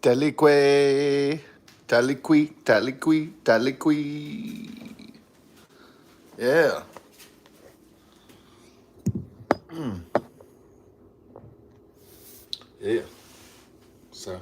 Tailei Qi, Tailei Qi, Tailei Qi, Tailei Qi. Yeah. Yeah. So.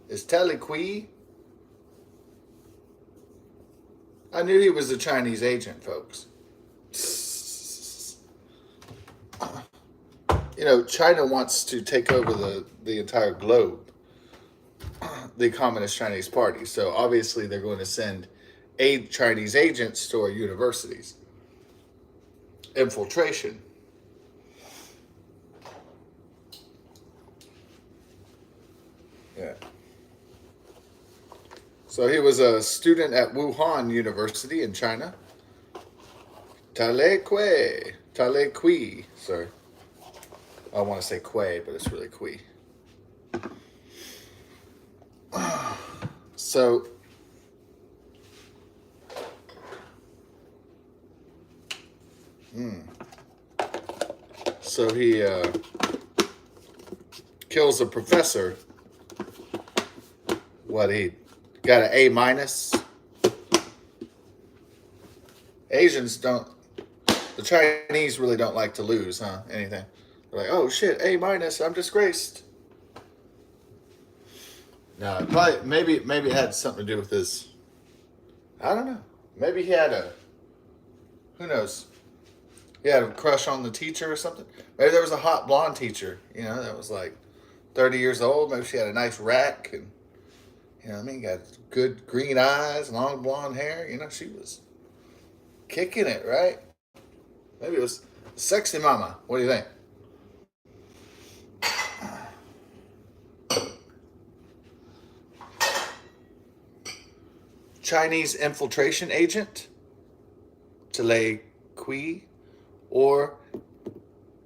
Is Tailei Qi? I knew he was a Chinese agent, folks. You know, China wants to take over the entire globe, the Communist Chinese Party. So obviously they're going to send Chinese agents to our universities. Infiltration. Yeah. So he was a student at Wuhan University in China. Tailei Qi. Sorry. I want to say Quay, but it's really Qi. So, so he kills a professor. What, he got an A minus? Asians don't, the Chinese really don't like to lose, huh? Anything. They're like, oh shit, A minus, I'm disgraced. No, probably, maybe it had something to do with his, I don't know. Maybe he had who knows? He had a crush on the teacher or something. Maybe there was a hot blonde teacher, that was like 30 years old. Maybe she had a nice rack and, got good green eyes, long blonde hair. She was kicking it, right? Maybe it was sexy mama. What do you think? Chinese infiltration agent, Tailei Qi, or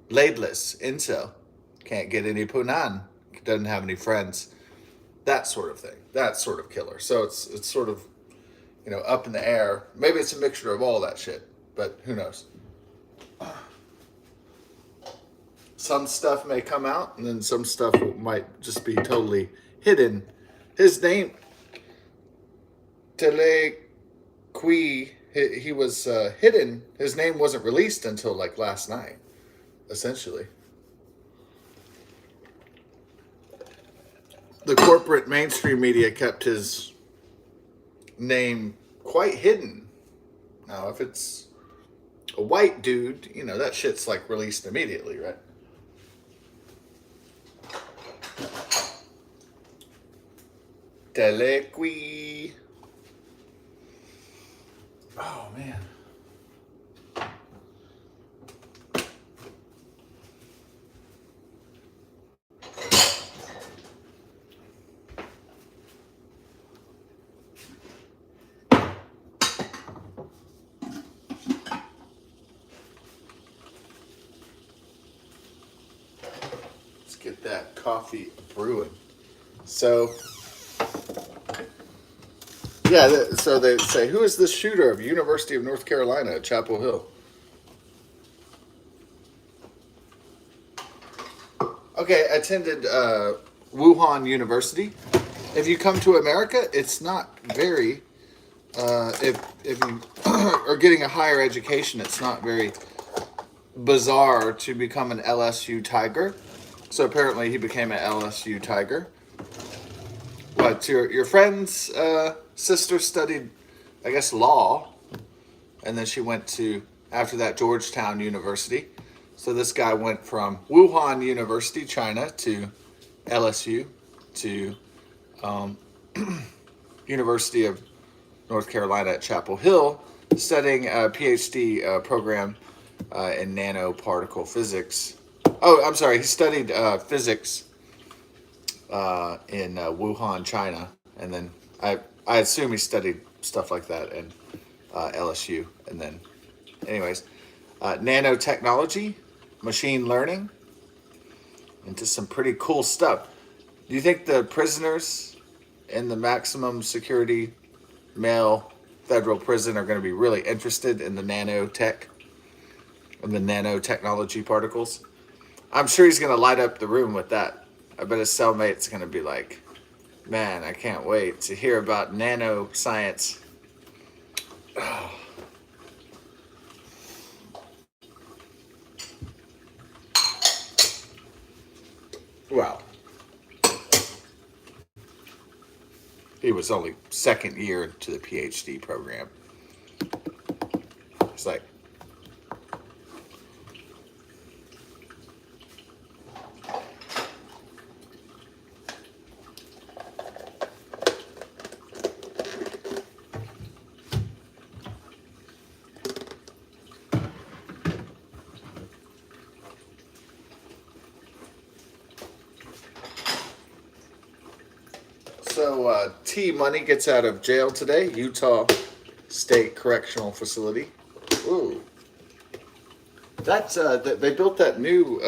laidless incel, can't get any punan, doesn't have any friends, that sort of thing, that sort of killer. So it's sort of up in the air. Maybe it's a mixture of all that shit, but who knows? Some stuff may come out, and then some stuff might just be totally hidden. His name, Tailei Qi, he was hidden. His name wasn't released until like last night, essentially. The corporate mainstream media kept his name quite hidden. Now, if it's a white dude, that shit's like released immediately, right? Tailei Qi. Oh, man. Let's get that coffee brewing. So, yeah, so they say, who is this shooter of University of North Carolina at Chapel Hill? Okay, I attended Wuhan University. If you come to America, it's not very, if you are getting a higher education, it's not very bizarre to become an LSU Tiger. So apparently he became an LSU Tiger. What, your friend's sister studied, I guess, law, and then she went to, after that, Georgetown University. So this guy went from Wuhan University, China, to LSU, to University of North Carolina at Chapel Hill, studying a PhD program in nanoparticle physics. Oh, I'm sorry, he studied physics in Wuhan, China, and then I assume he studied stuff like that in LSU, and then, anyways, nanotechnology, machine learning, into some pretty cool stuff. Do you think the prisoners in the maximum security male federal prison are going to be really interested in the nanotech and the nanotechnology particles? I'm sure he's going to light up the room with that. I bet his cellmate's going to be like, man, I can't wait to hear about nanoscience. Well, he was only second year into the PhD program. It's like, so T Money gets out of jail today, Utah State Correctional Facility. Ooh. That's they built that new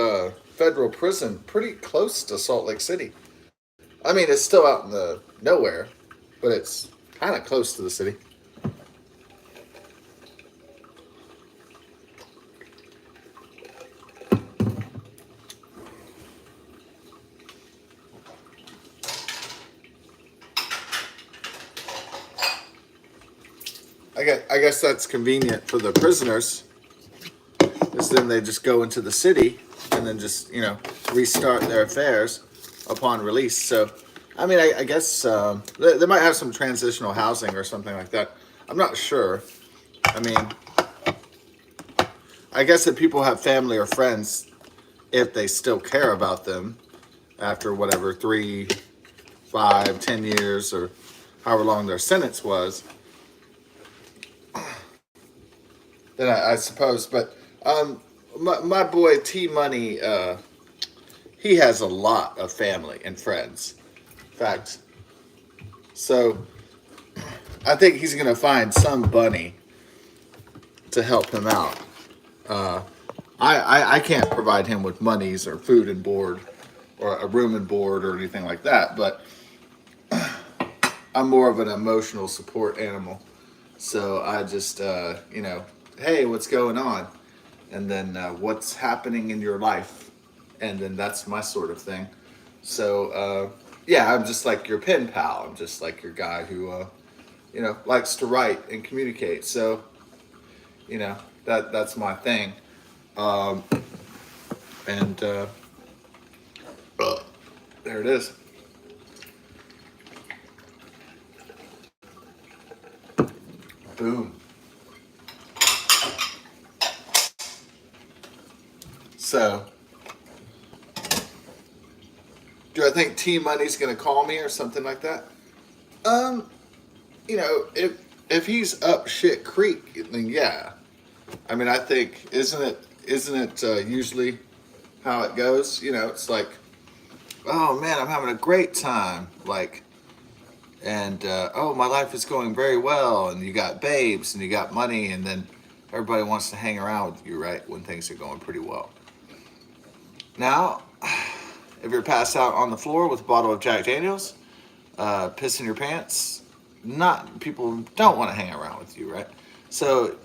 federal prison pretty close to Salt Lake City. I mean, it's still out in the nowhere, but it's kind of close to the city. I guess that's convenient for the prisoners, because then they just go into the city and then just, restart their affairs upon release. So, I mean, I guess they might have some transitional housing or something like that. I'm not sure. I mean, I guess that people have family or friends if they still care about them after whatever 3, 5, 10 years or however long their sentence was. Then I suppose, but my boy T Money, he has a lot of family and friends. In fact, so I think he's gonna find some bunny to help him out. I can't provide him with monies or food and board or a room and board or anything like that, but I'm more of an emotional support animal. So I just, hey, what's going on? And then what's happening in your life? And then that's my sort of thing. So, yeah, I'm just like your pen pal. I'm just like your guy who, likes to write and communicate. So, that's my thing. And there it is. Boom. So, do I think T Money's going to call me or something like that? If he's up shit creek, then yeah. I mean, I think isn't it usually how it goes? It's like, oh man, I'm having a great time, like, and oh, my life is going very well, and you got babes and you got money, and then everybody wants to hang around with you, right, when things are going pretty well. Now, if you're passed out on the floor with a bottle of Jack Daniels, pissing your pants, not people don't want to hang around with you, right? So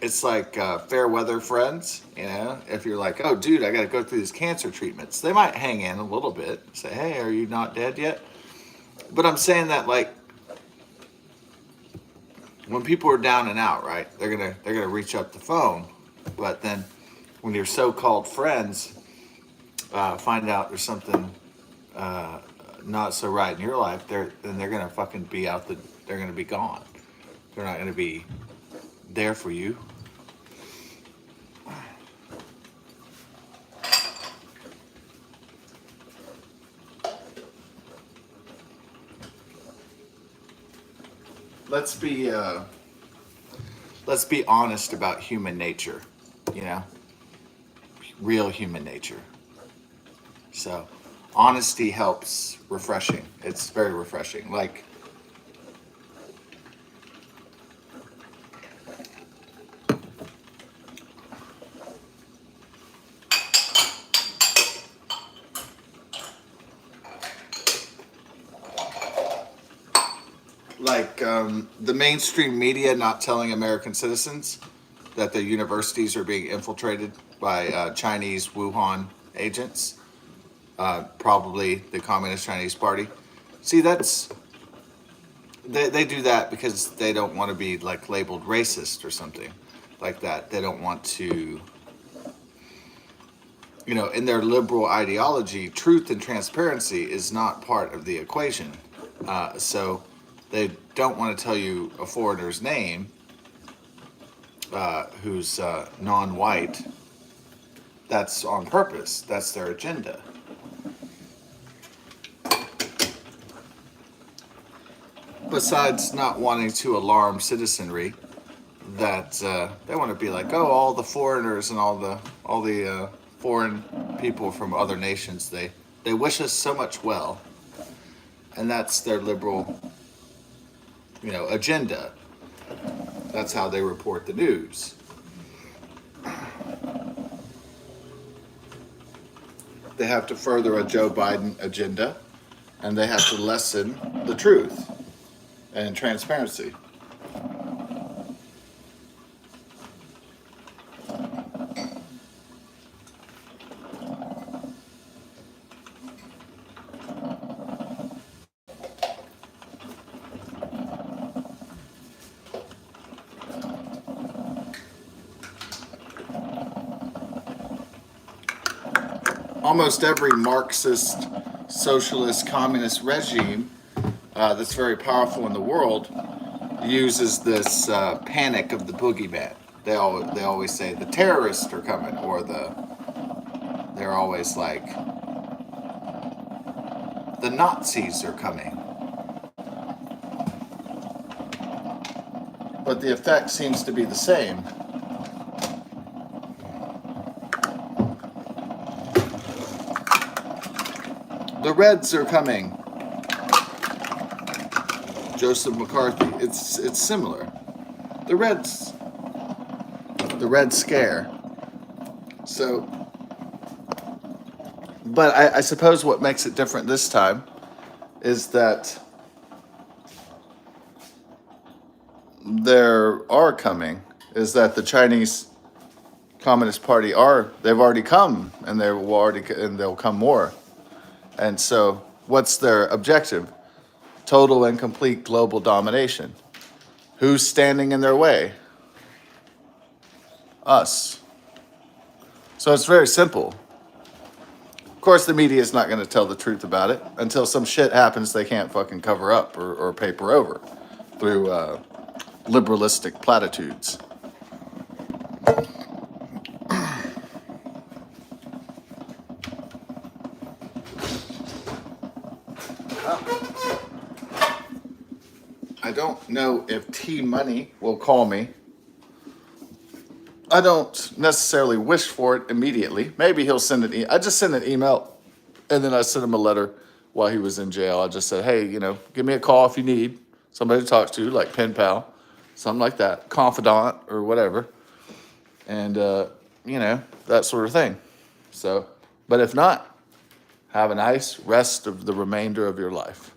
it's like fair weather friends, if you're like, oh dude, I got to go through these cancer treatments, they might hang in a little bit, say, hey, are you not dead yet? But I'm saying that, like, when people are down and out, right, they're gonna reach up the phone. But then when your so-called friends find out there's something not so right in your life, they're gonna fucking be they're gonna be gone. They're not gonna be there for you. Let's be honest about human nature, real human nature. So honesty helps refreshing. It's very refreshing. Like, like the mainstream media not telling American citizens that their universities are being infiltrated by Chinese Wuhan agents, probably the Communist Chinese Party. See, they do that because they don't want to be like labeled racist or something like that. They don't want to, in their liberal ideology, truth and transparency is not part of the equation. So they don't want to tell you a foreigner's name who's non-white. That's on purpose. That's their agenda. Besides not wanting to alarm citizenry, that they want to be like, oh, all the foreigners and all the foreign people from other nations, they wish us so much well, and that's their liberal, agenda. That's how they report the news. They have to further a Joe Biden agenda, and they have to lessen the truth and transparency. Almost every Marxist, socialist, communist regime that's very powerful in the world uses this panic of the boogeyman. They always say the terrorists are coming, or they're always like the Nazis are coming. But the effect seems to be the same. The Reds are coming. Joseph McCarthy. It's similar. The Red Scare. So, but I suppose what makes it different this time is that there are coming. Is that the Chinese Communist Party they've already come, and they'll come more. And so, what's their objective? Total and complete global domination. Who's standing in their way? Us. So it's very simple. Of course, the media is not going to tell the truth about it until some shit happens they can't fucking cover up or paper over through liberalistic platitudes. I don't know if T Money will call me. I don't necessarily wish for it immediately. Maybe he'll send an email. I just sent an email, and then I sent him a letter while he was in jail. I just said, hey, give me a call if you need somebody to talk to, like pen pal, something like that, confidant or whatever, and, that sort of thing. So, but if not, have a nice rest of the remainder of your life.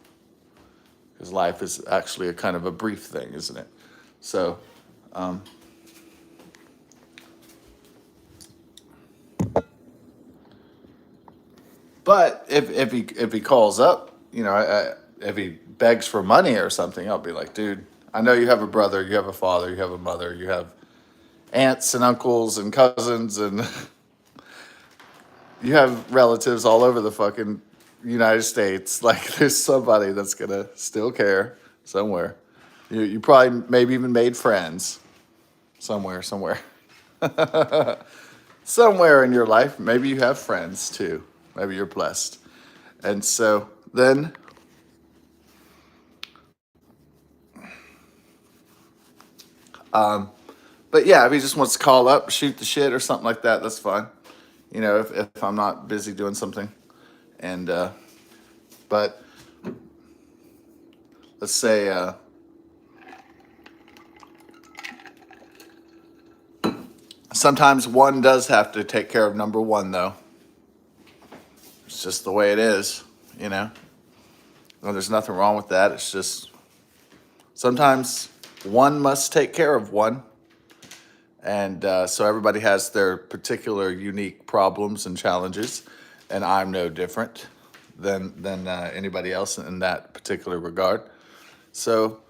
Because life is actually a kind of a brief thing, isn't it? So, but if he calls up, if he begs for money or something, I'll be like, dude, I know you have a brother, you have a father, you have a mother, you have aunts and uncles and cousins, and you have relatives all over the fucking United States. Like, there's somebody that's gonna still care somewhere. You probably maybe even made friends somewhere. Somewhere in your life, maybe you have friends too. Maybe you're blessed. And so then but yeah, if he just wants to call up, shoot the shit or something like that, that's fine. If I'm not busy doing something. And but let's say sometimes one does have to take care of number one, though. It's just the way it is, Well, there's nothing wrong with that. It's just sometimes one must take care of one. And so everybody has their particular unique problems and challenges, and I'm no different than anybody else in that particular regard. So,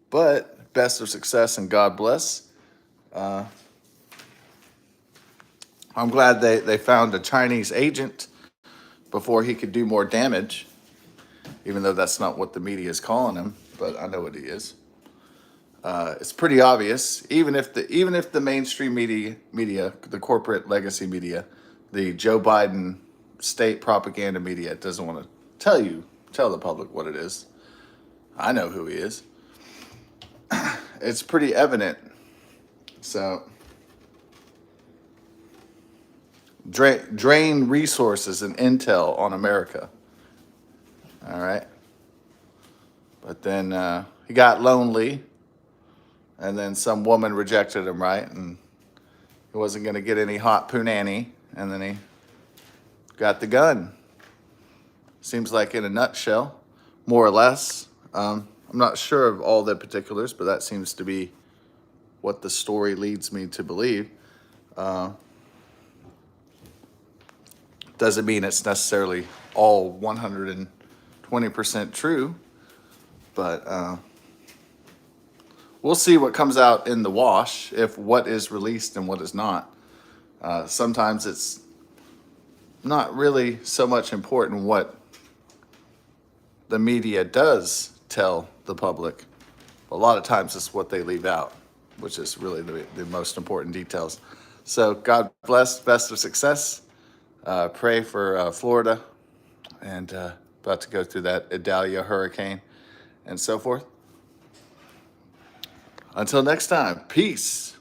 but best of success and God bless. I'm glad they found a Chinese agent before he could do more damage, even though that's not what the media is calling him, but I know what he is. It's pretty obvious, even if the mainstream media, the corporate legacy media, the Joe Biden state propaganda media doesn't want to tell the public what it is. I know who he is. It's pretty evident. So drain resources and intel on America. All right. But then he got lonely, and then some woman rejected him, right? And he wasn't going to get any hot punani, and then he got the gun. Seems like in a nutshell, more or less. I'm not sure of all the particulars, but that seems to be what the story leads me to believe. Doesn't mean it's necessarily all 120% true, but we'll see what comes out in the wash, if what is released and what is not. Sometimes it's not really so much important what the media does tell the public. A lot of times it's what they leave out, which is really the most important details. So God bless, best of success. Pray for Florida, and about to go through that Idalia hurricane and so forth. Until next time, peace.